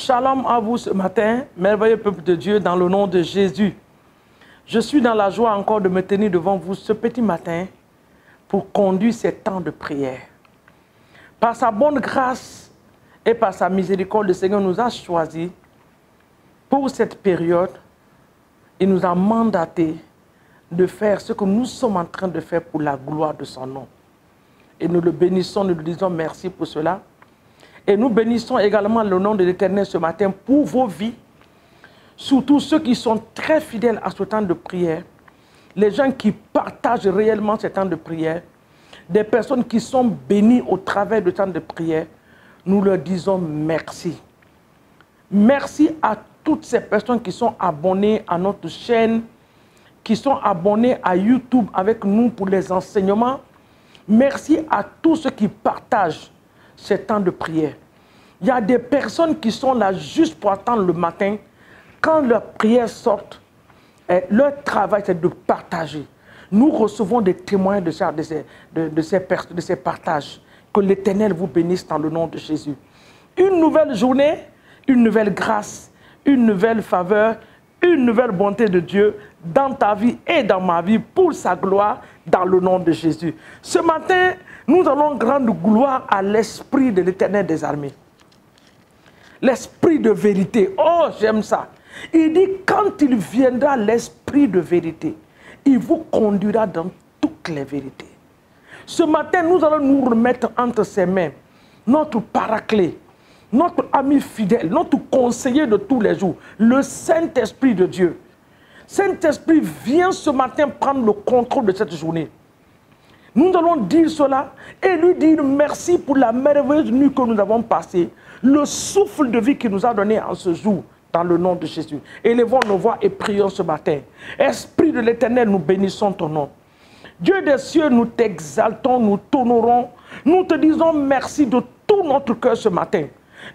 Shalom à vous ce matin, merveilleux peuple de Dieu, dans le nom de Jésus. Je suis dans la joie encore de me tenir devant vous ce petit matin pour conduire ces temps de prière. Par sa bonne grâce et par sa miséricorde, le Seigneur nous a choisis pour cette période. Il nous a mandaté de faire ce que nous sommes en train de faire pour la gloire de son nom. Et nous le bénissons, nous lui disons merci pour cela. Et nous bénissons également le nom de l'Éternel ce matin pour vos vies, surtout ceux qui sont très fidèles à ce temps de prière, les gens qui partagent réellement ce temps de prière, des personnes qui sont bénies au travers du temps de prière. Nous leur disons merci. Merci à toutes ces personnes qui sont abonnées à notre chaîne, qui sont abonnées à YouTube avec nous pour les enseignements. Merci à tous ceux qui partagent ce temps de prière. Il y a des personnes qui sont là juste pour attendre le matin. Quand leurs prières sortent, leur travail c'est de partager. Nous recevons des témoins de ces partages. Que l'Éternel vous bénisse dans le nom de Jésus. Une nouvelle journée, une nouvelle grâce, une nouvelle faveur, une nouvelle bonté de Dieu dans ta vie et dans ma vie pour sa gloire dans le nom de Jésus. Ce matin, nous allons rendre gloire à l'Esprit de l'Éternel des armées. L'Esprit de vérité. Oh, j'aime ça. Il dit, quand il viendra l'Esprit de vérité, il vous conduira dans toutes les vérités. Ce matin, nous allons nous remettre entre ses mains notre paraclet, notre ami fidèle, notre conseiller de tous les jours, le Saint-Esprit de Dieu. Saint-Esprit, viens ce matin prendre le contrôle de cette journée. Nous allons dire cela et lui dire merci pour la merveilleuse nuit que nous avons passée, le souffle de vie qu'il nous a donné en ce jour, dans le nom de Jésus. Élevons nos voix et prions ce matin. Esprit de l'Éternel, nous bénissons ton nom. Dieu des cieux, nous t'exaltons, nous t'honorons, nous te disons merci de tout notre cœur ce matin.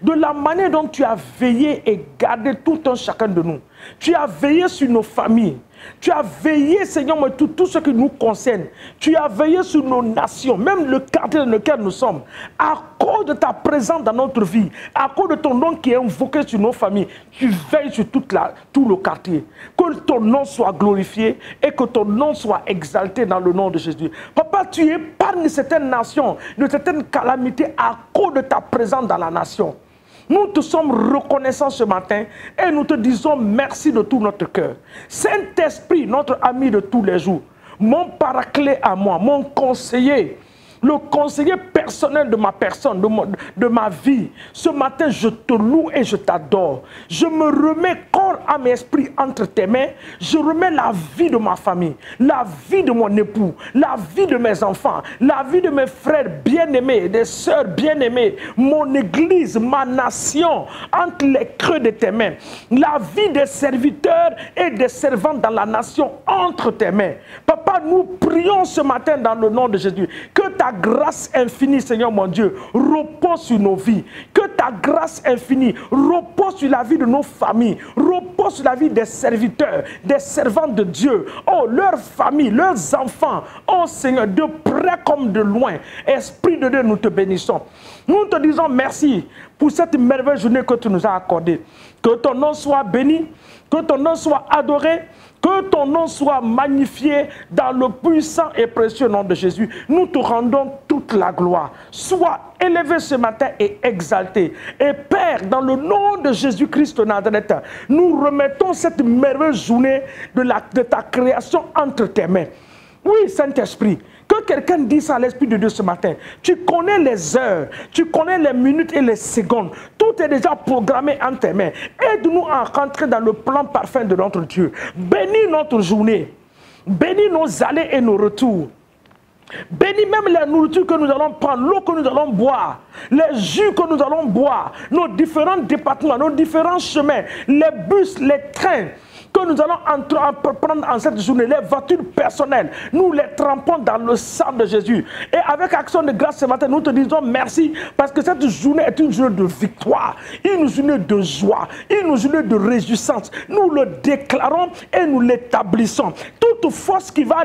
De la manière dont tu as veillé et gardé tout un chacun de nous. Tu as veillé sur nos familles. Tu as veillé, Seigneur, sur tout ce qui nous concerne. Tu as veillé sur nos nations, même le quartier dans lequel nous sommes. À cause de ta présence dans notre vie, à cause de ton nom qui est invoqué sur nos familles, tu veilles sur tout le quartier. Que ton nom soit glorifié et que ton nom soit exalté dans le nom de Jésus. Papa, tu épargnes certaines nations de certaines calamités à cause de ta présence dans la nation. Nous te sommes reconnaissants ce matin et nous te disons merci de tout notre cœur. Saint-Esprit, notre ami de tous les jours, mon paraclet à moi, mon conseiller, le conseiller personnel de ma personne, de ma vie. Ce matin, je te loue et je t'adore. Je me remets corps, âme et esprit entre tes mains. Je remets la vie de ma famille, la vie de mon époux, la vie de mes enfants, la vie de mes frères bien-aimés, des sœurs bien-aimées, mon église, ma nation, entre les creux de tes mains. La vie des serviteurs et des servantes dans la nation, entre tes mains. Papa, nous prions ce matin dans le nom de Jésus. Que ta grâce infinie, Seigneur mon Dieu, repose sur nos vies. Que ta grâce infinie repose sur la vie de nos familles, repose sur la vie des serviteurs, des servantes de Dieu. Oh, leurs familles, leurs enfants. Oh Seigneur, de près comme de loin. Esprit de Dieu, nous te bénissons. Nous te disons merci pour cette merveilleuse journée que tu nous as accordée. Que ton nom soit béni, que ton nom soit adoré, que ton nom soit magnifié dans le puissant et précieux nom de Jésus. Nous te rendons toute la gloire. Sois élevé ce matin et exalté. Et Père, dans le nom de Jésus-Christ de Nazareth, nous remettons cette merveilleuse journée de ta création entre tes mains. Oui, Saint-Esprit, que quelqu'un dise à l'Esprit de Dieu ce matin, tu connais les heures, tu connais les minutes et les secondes, tout est déjà programmé en tes mains. Aide-nous à rentrer dans le plan parfait de notre Dieu. Bénis notre journée, bénis nos allées et nos retours. Bénis même la nourriture que nous allons prendre, l'eau que nous allons boire, les jus que nous allons boire, nos différents départements, nos différents chemins, les bus, les trains que nous allons prendre en cette journée, les voitures personnelles, nous les trempons dans le sang de Jésus. Et avec action de grâce ce matin, nous te disons merci parce que cette journée est une journée de victoire, une journée de joie, une journée de réjouissance. Nous le déclarons et nous l'établissons. Tout toute force qui va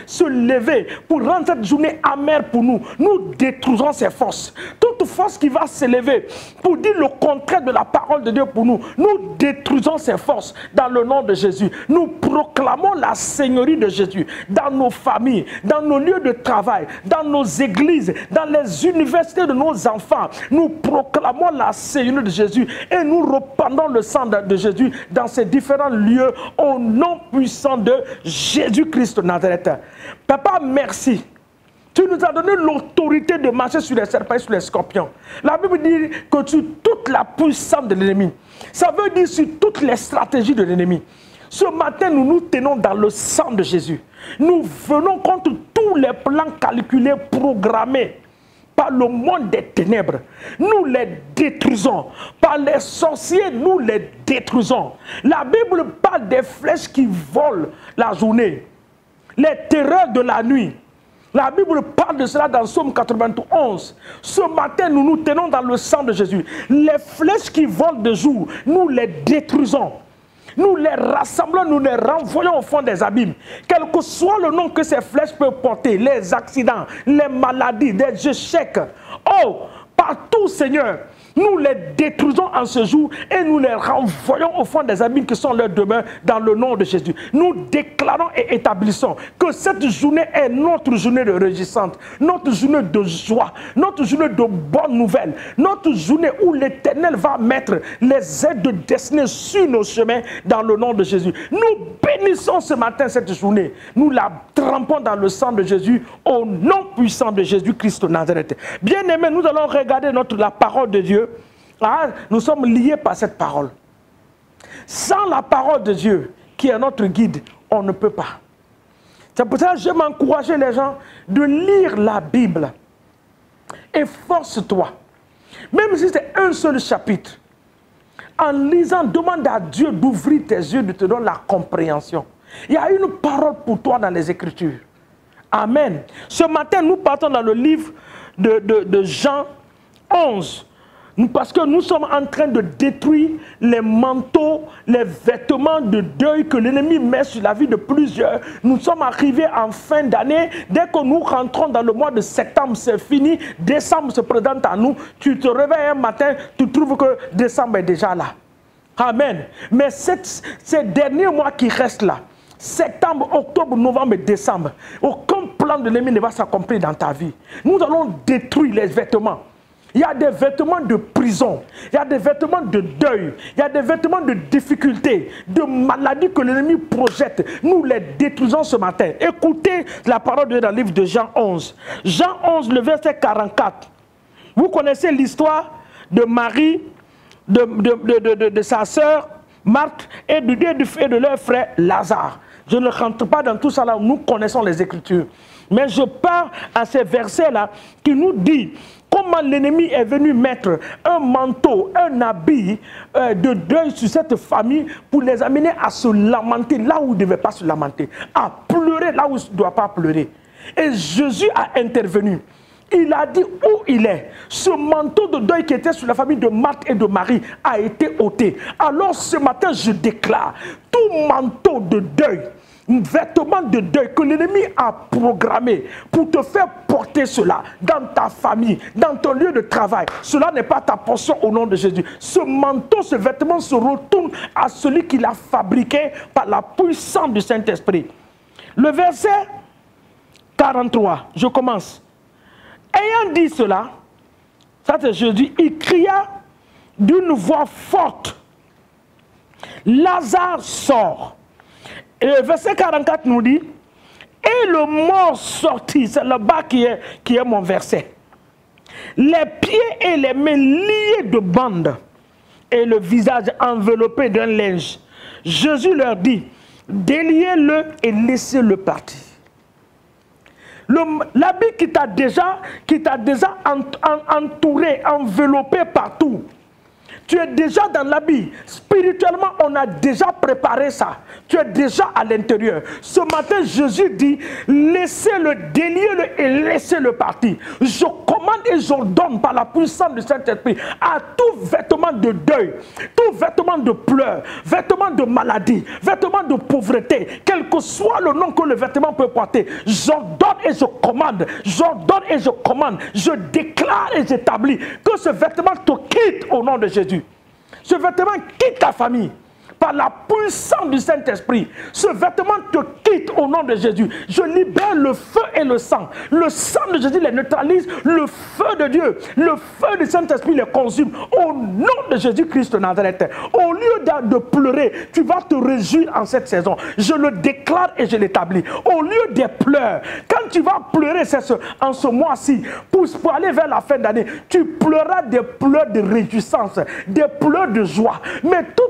se lever pour rendre cette journée amère pour nous, nous détruisons ces forces. Toute force qui va se lever pour dire le contraire de la parole de Dieu pour nous, nous détruisons ces forces dans le nom de Jésus. Nous proclamons la Seigneurie de Jésus dans nos familles, dans nos lieux de travail, dans nos églises, dans les universités de nos enfants. Nous proclamons la Seigneurie de Jésus et nous répandons le sang de Jésus dans ces différents lieux au nom puissant de Jésus-Christ de Nazareth. Papa, merci. Tu nous as donné l'autorité de marcher sur les serpents et sur les scorpions. La Bible dit que sur toute la puissance de l'ennemi. Ça veut dire sur toutes les stratégies de l'ennemi. Ce matin, nous nous tenons dans le sang de Jésus. Nous venons contre tous les plans calculés, programmés par le monde des ténèbres. Nous les détruisons. Par les sorciers, nous les détruisons. La Bible parle des flèches qui volent la journée. Les terreurs de la nuit. La Bible parle de cela dans Psaume 91. Ce matin, nous nous tenons dans le sang de Jésus. Les flèches qui volent de jour, nous les détruisons. Nous les rassemblons, nous les renvoyons au fond des abîmes. Quel que soit le nom que ces flèches peuvent porter, les accidents, les maladies, les échecs. Oh, partout, Seigneur, nous les détruisons en ce jour et nous les renvoyons au fond des abîmes qui sont leurs demeures dans le nom de Jésus. Nous déclarons et établissons que cette journée est notre journée de réjouissante, notre journée de joie, notre journée de bonnes nouvelles, notre journée où l'Éternel va mettre les aides de destinée sur nos chemins dans le nom de Jésus. Nous bénissons ce matin cette journée. Nous la trempons dans le sang de Jésus au nom puissant de Jésus-Christ de Nazareth. Bien-aimés, nous allons regarder la parole de Dieu. Ah, nous sommes liés par cette parole. Sans la parole de Dieu, qui est notre guide, on ne peut pas. C'est pour ça que je m'encourage les gens de lire la Bible. Efforce-toi. Même si c'est un seul chapitre. En lisant, demande à Dieu d'ouvrir tes yeux, de te donner la compréhension. Il y a une parole pour toi dans les Écritures. Amen. Ce matin, nous partons dans le livre de Jean 11. Parce que nous sommes en train de détruire les manteaux, les vêtements de deuil que l'ennemi met sur la vie de plusieurs. Nous sommes arrivés en fin d'année. Dès que nous rentrons dans le mois de septembre, c'est fini. Décembre se présente à nous. Tu te réveilles un matin, tu trouves que décembre est déjà là. Amen. Mais ces derniers mois qui restent là, septembre, octobre, novembre et décembre, aucun plan de l'ennemi ne va s'accomplir dans ta vie. Nous allons détruire les vêtements. Il y a des vêtements de prison, il y a des vêtements de deuil, il y a des vêtements de difficulté, de maladie que l'ennemi projette. Nous les détruisons ce matin. Écoutez la parole de Dieu dans le livre de Jean 11. Jean 11, le verset 44. Vous connaissez l'histoire de Marie, de sa sœur Marthe et de leur frère Lazare. Je ne rentre pas dans tout ça là, nous connaissons les Écritures. Mais je pars à ces versets-là qui nous disent comment l'ennemi est venu mettre un manteau, un habit de deuil sur cette famille pour les amener à se lamenter là où ils ne devaient pas se lamenter, à pleurer là où ils ne doivent pas pleurer. Et Jésus a intervenu. Il a dit où il est. Ce manteau de deuil qui était sur la famille de Marthe et de Marie a été ôté. Alors ce matin, je déclare, tout manteau de deuil, vêtement de deuil que l'ennemi a programmé pour te faire porter cela dans ta famille, dans ton lieu de travail, cela n'est pas ta portion au nom de Jésus. Ce manteau, ce vêtement se retourne à celui qui l'a fabriqué par la puissance du Saint-Esprit. Le verset 43, je commence. Ayant dit cela, ça c'est Jésus, il cria d'une voix forte, Lazare sort. Et le verset 44 nous dit, et le mort sortit, c'est là-bas qui est mon verset. Les pieds et les mains liés de bandes et le visage enveloppé d'un linge. Jésus leur dit, déliez-le et laissez-le partir. L'habit qui t'a déjà entouré, enveloppé partout. Tu es déjà dans l'habit. Spirituellement, on a déjà préparé ça. Tu es déjà à l'intérieur. Ce matin, Jésus dit, laissez-le, déliez-le et laissez-le partir. Je commande et j'ordonne par la puissance du Saint-Esprit à tout vêtement de deuil, tout vêtement de pleurs, vêtement de maladie, vêtement de pauvreté, quel que soit le nom que le vêtement peut porter, j'ordonne et je commande, j'ordonne et je commande, je déclare et j'établis que ce vêtement te quitte au nom de Jésus. Ce vêtement quitte ta famille. Par la puissance du Saint-Esprit, ce vêtement te quitte au nom de Jésus. Je libère le feu et le sang. Le sang de Jésus les neutralise. Le feu de Dieu, le feu du Saint-Esprit les consume. Au nom de Jésus-Christ de Nazareth. Au lieu de pleurer, tu vas te réjouir en cette saison. Je le déclare et je l'établis. Au lieu des pleurs, quand tu vas pleurer en ce mois-ci, pour aller vers la fin d'année, tu pleureras des pleurs de réjouissance, des pleurs de joie. Mais tout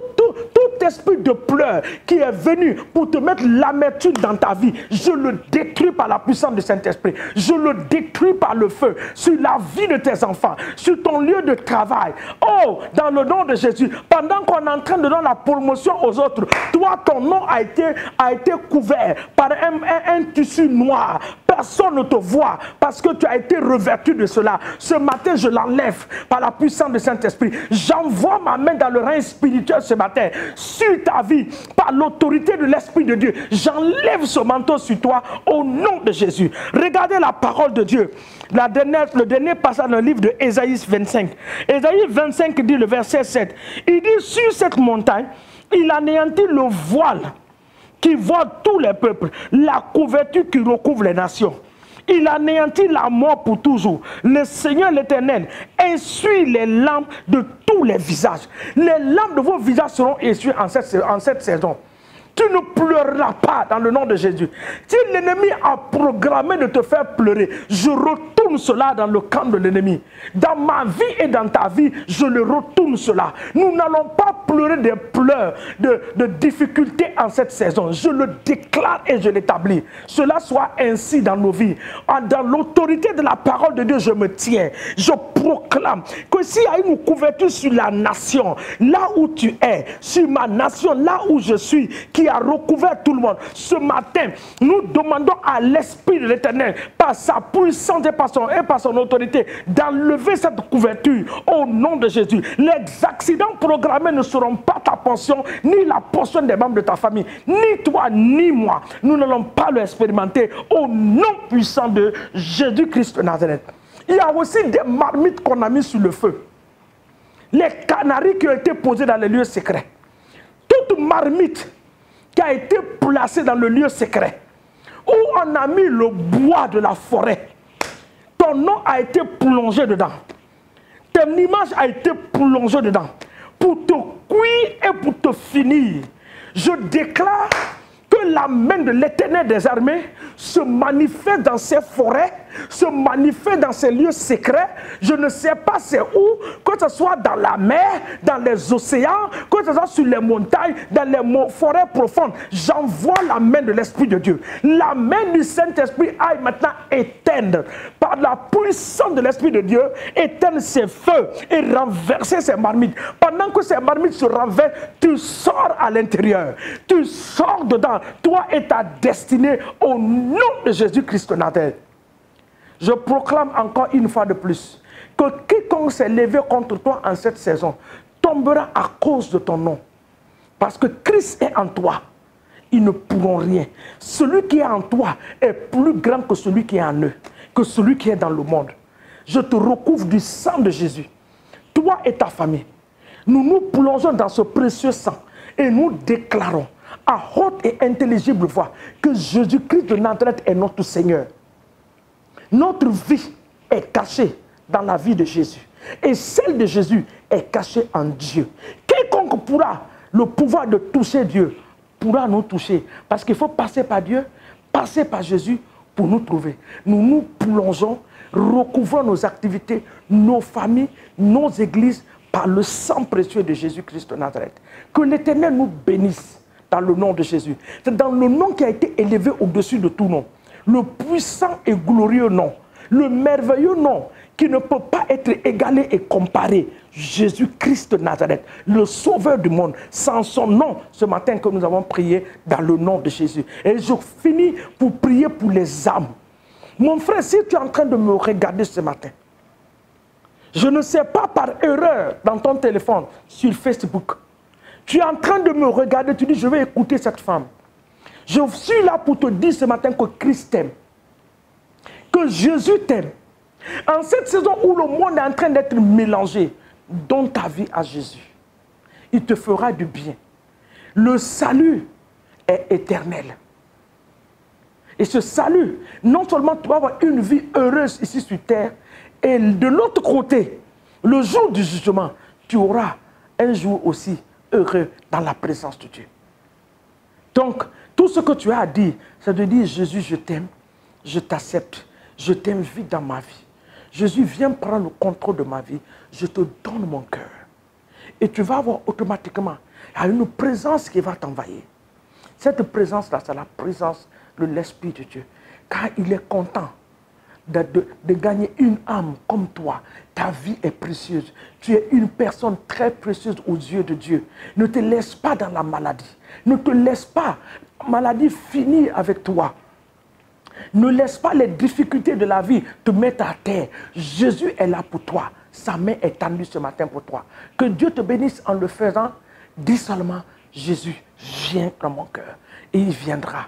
esprit de pleurs qui est venu pour te mettre l'amertume dans ta vie, je le détruis par la puissance du Saint-Esprit. Je le détruis par le feu sur la vie de tes enfants, sur ton lieu de travail. Oh, dans le nom de Jésus, pendant qu'on est en train de donner la promotion aux autres, toi, ton nom a été couvert par un tissu noir. Personne ne te voit parce que tu as été revêtu de cela. Ce matin, je l'enlève par la puissance du Saint-Esprit. J'envoie ma main dans le règne spirituel ce matin sur ta vie par l'autorité de l'Esprit de Dieu. J'enlève ce manteau sur toi au nom de Jésus. Regardez la parole de Dieu. Le dernier passage dans le livre de Ésaïe 25. Ésaïe 25 dit le verset 7. Il dit, sur cette montagne, il anéantit le voile qui voile tous les peuples, la couverture qui recouvre les nations. Il anéantit la mort pour toujours. Le Seigneur l'Éternel essuie les larmes de tous les visages. Les larmes de vos visages seront essuiées en cette saison. Tu ne pleureras pas dans le nom de Jésus. Si l'ennemi a programmé de te faire pleurer, je retourne cela dans le camp de l'ennemi. Dans ma vie et dans ta vie, je le retourne cela. Nous n'allons pas pleurer des pleurs de difficultés en cette saison. Je le déclare et je l'établis. Cela soit ainsi dans nos vies. Dans l'autorité de la parole de Dieu, je me tiens. Je proclame que s'il y a une couverture sur la nation, là où tu es, sur ma nation, là où je suis, qui a recouvert tout le monde. Ce matin, nous demandons à l'Esprit de l'Éternel, par sa puissance et par son autorité, d'enlever cette couverture au nom de Jésus. Les accidents programmés ne seront pas ta portion, ni la portion des membres de ta famille, ni toi, ni moi. Nous n'allons pas le expérimenter au nom puissant de Jésus-Christ de Nazareth. Il y a aussi des marmites qu'on a mis sur le feu. Les canaris qui ont été posés dans les lieux secrets. Toute marmite qui a été placé dans le lieu secret, où on a mis le bois de la forêt. Ton nom a été plongé dedans. Ton image a été plongée dedans. Pour te cuire et pour te finir. Je déclare que la main de l'Éternel des armées se manifeste dans ces forêts, se manifeste dans ces lieux secrets. Je ne sais pas c'est où, que ce soit dans la mer, dans les océans, que ce soit sur les montagnes, dans les forêts profondes. J'envoie la main de l'Esprit de Dieu. La main du Saint-Esprit aille maintenant éteindre, par la puissance de l'Esprit de Dieu, éteindre ces feux et renverser ces marmites. Pendant que ces marmites se renversent, tu sors à l'intérieur. Tu sors dedans, toi et ta destinée, au nom de Jésus-Christ de Nazareth. Je proclame encore une fois de plus que quiconque s'est levé contre toi en cette saison tombera à cause de ton nom. Parce que Christ est en toi. Ils ne pourront rien. Celui qui est en toi est plus grand que celui qui est en eux, que celui qui est dans le monde. Je te recouvre du sang de Jésus. Toi et ta famille. Nous nous plongeons dans ce précieux sang et nous déclarons à haute et intelligible voix que Jésus-Christ de Nazareth est notre Seigneur. Notre vie est cachée dans la vie de Jésus. Et celle de Jésus est cachée en Dieu. Quiconque pourra le pouvoir de toucher Dieu pourra nous toucher. Parce qu'il faut passer par Dieu, passer par Jésus pour nous trouver. Nous nous plongeons, recouvrons nos activités, nos familles, nos églises par le sang précieux de Jésus-Christ de Nazareth. Que l'Éternel nous bénisse dans le nom de Jésus. C'est dans le nom qui a été élevé au-dessus de tout nom. Le puissant et glorieux nom le merveilleux nom qui ne peut pas être égalé et comparé, Jésus-Christ de Nazareth, le sauveur du monde. Sans son nom, ce matin que nous avons prié dans le nom de Jésus. Et je finis pour prier pour les âmes. Mon frère, si tu es en train de me regarder ce matin, je ne sais pas par erreur dans ton téléphone, sur Facebook, tu es en train de me regarder, tu dis je vais écouter cette femme. Je suis là pour te dire ce matin que Christ t'aime, que Jésus t'aime. En cette saison où le monde est en train d'être mélangé, donne ta vie à Jésus. Il te fera du bien. Le salut est éternel. Et ce salut, non seulement tu vas avoir une vie heureuse ici sur terre, et de l'autre côté, le jour du jugement, tu auras un jour aussi heureux dans la présence de Dieu. Donc, tout ce que tu as à dire, c'est de dire, Jésus, je t'aime, je t'accepte, je t'invite dans ma vie. Jésus, viens prendre le contrôle de ma vie, je te donne mon cœur. Et tu vas avoir automatiquement une présence qui va t'envahir. Cette présence-là, c'est la présence de l'Esprit de Dieu. Car il est content de gagner une âme comme toi. Ta vie est précieuse. Tu es une personne très précieuse aux yeux de Dieu. Ne te laisse pas dans la maladie. Ne te laisse pas, maladie, finir avec toi. Ne laisse pas les difficultés de la vie te mettre à terre. Jésus est là pour toi. Sa main est tendue ce matin pour toi. Que Dieu te bénisse en le faisant. Dis seulement, Jésus, viens dans mon cœur. Et il viendra.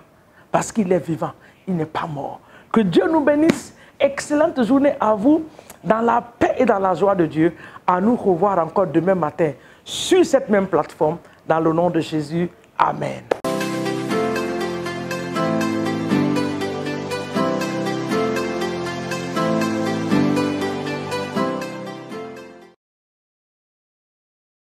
Parce qu'il est vivant. Il n'est pas mort. Que Dieu nous bénisse. Excellente journée à vous. Dans la paix et dans la joie de Dieu. À nous revoir encore demain matin sur cette même plateforme. Dans le nom de Jésus. Amen.